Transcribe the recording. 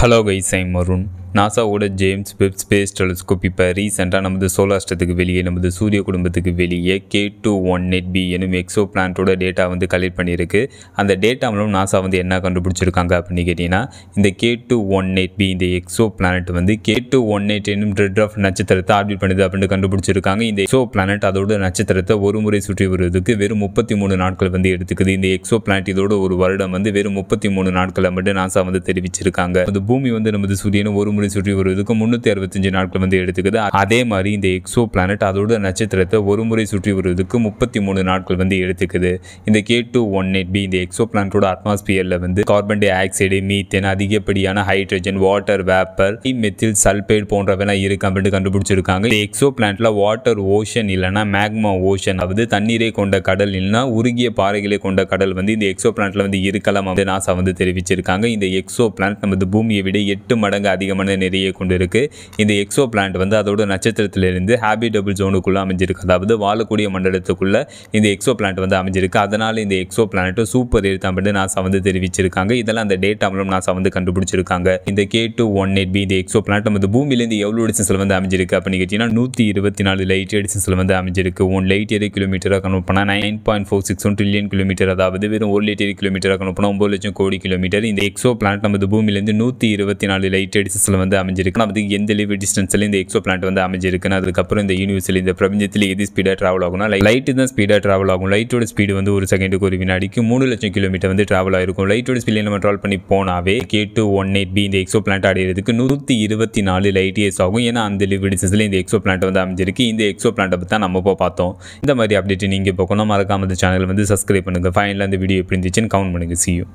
Hello guys, I'm Varun. நாசாவோட James Webb space telescope இப்போ ரீசெண்டாக நமது சோலார் சிஸ்டத்துக்கு வெளியே நமது சூரிய குடும்பத்துக்கு வெளியே K218b எனும் எக்ஸோ பிளானட்டோட டேட்டா வந்து கலெக்ட் பண்ணியிருக்கு. அந்த டேட்டா மூலம் நாசா வந்து என்ன கண்டுபிடிச்சிருக்காங்க அப்படின்னு கேட்டிங்கன்னா, இந்த K218b இந்த எக்ஸோ பிளானட் வந்து K218 எனும் ரெட் ட்வார்ஃப் நட்சத்திரத்தை ஆர்பிட் பண்ணுது அப்படின்னு கண்டுபிடிச்சிருக்காங்க. இந்த எக்ஸோ பிளானட் அதோட நட்சத்திரத்தை ஒரு முறை சுற்றி வருவதற்கு வெறும் 33 நாட்கள் வந்து எடுத்துக்குது. இந்த எக்ஸோ பிளானட் இதோட ஒரு வருடம் வந்து வெறும் 33 நாட்களை மட்டும் நாசா வந்து தெரிவிச்சிருக்காங்க. பூமி வந்து நமது சூரியனை ஒரு முறை சுற்றி வருவதற்கு 365 நாட்கள் வந்து எடுத்துக்குது. அதே மாதிரி இந்த எக்ஸோ பிளானட் அதோட நட்சத்திரத்தை ஒரு முறை சுற்றி வருவதற்கு 33 நாட்கள் வந்து எடுத்துக்குது. இந்த K218b இந்த எக்ஸோ பிளானட்டோட அட்மாஸ்பியர்ல வந்து கார்பன் டை ஆக்சைடு, மீத்தேன், அதிகப்படியான hydrogen, water vapour, methyl sulphide போன்றவெல்லாம் இருக்கு அப்படின்னு கண்டுபிடிச்சிருக்காங்க. இந்த எக்ஸோ பிளானட்ல வாட்டர் ஓஷன் இல்லைன்னா மேக்மா ஓஷன், அதாவது தண்ணீரை கொண்ட கடல் இல்லைன்னா உருகிய பாறைகளை கொண்ட கடல் வந்து இந்த எக்ஸோ பிளானட்ல வந்து இருக்கலாம் அப்படின்னு நாசா வந்து தெரிவிச்சிருக்காங்க. இந்த எக்ஸோ பிளானட் நமது பூமியை விட 8 மடங்கு அதிகமான நிறைய கொண்டிருக்கு. இந்த எக்ஸோ பிளானட் வந்து அதோட நட்சத்திரத்திலிருந்து ஹேபிட்டபிள் ஜோனுக்குள்ள அமைஞ்சிருக்கு, அதாவது வாழக்கூடிய மண்டலத்துக்குள்ள இந்த எக்ஸோ பிளானட் வந்து அமைஞ்சிருக்கு. அதனால இந்த எக்ஸோ பிளானட் சூப்பர் எர்த் அப்படின்னு நாசா வந்து தெரிவிச்சிருக்காங்க. இதெல்லாம் அந்த டேட்டா மூலம் நாசா வந்து கண்டுபிடிச்சிருக்காங்க. இந்த K218b இந்த எக்ஸோ பிளானட் நமது பூமியிலிருந்து எவ்வளவு டிஸ்டன்ஸ்ல வந்து அமைஞ்சிருக்கு அப்படின்னு கேட்டீங்கன்னா 124 லைட் இயர் டிஸ்டன்ஸ்ல வந்து அமைஞ்சிருக்கு. 1 லைட் இயர் கிலோமீட்டரா கன்வெர்ட் பண்ணா 9.461 ட்ரில்லியன் கிலோமீட்டர், அதாவது வெறும் 1 லைட் இயர் கிலோமீட்டரா கன்வெர்ட் பண்ணா 9 லட்சம் கோடி கிலோமீட்டர். இந்த எக்ஸோ பிளானட் நமது பூமியிலிருந்து 124 லைட் இயர் டிஸ்டன்ஸ்ல வந்து அமைஞ்சிருக்கு. நமக்கு எந்த லிமிட் டிஸ்டன்ஸ்ல இந்த எக்ஸோ பிளானட் வந்து அமைஞ்சிருக்குன்னு, அதுக்கப்புறம் இந்த யூனிவர்ஸ்ல இந்த பிரபஞ்சத்தில் எது ஸ்பீடா டிராவல் ஆகும்னா லைட் தான் ஸ்பீடா டிராவல் ஆகும். லைட்டோட ஸ்பீடு வந்து ஒரு செகண்டுக்கு ஒரு வினாடிக்கு 3 லட்சம் கிலோமீட்டர் வந்து டிராவல் ஆயிருக்கும். லைட்டோட ஸ்பீட்ல நம்ம டிராவல் பண்ணி போனாவே K218b இந்த எக்ஸோ பிளானட் அடையிறதுக்கு 124 லைட் இயர்ஸ் ஆகும். ஏன்னா அந்த லிமிட் டிஸ்டன்ஸ்ல இந்த எக்ஸோ பிளானட் வந்து அமைஞ்சிருக்கு. இந்த எக்ஸோ பிளானட் பத்தி தான் நம்ம இப்போ பார்த்தோம். இந்த மாதிரி அப்டேட் நீங்க பார்க்கணும், மறக்காம இந்த சேனல் வந்து சப்ஸ்கிரைப் பண்ணுங்க. ஃபைனலா இந்த வீடியோ எப்படி இருந்துச்சுன்னு கமெண்ட் பண்ணுங்க. See you.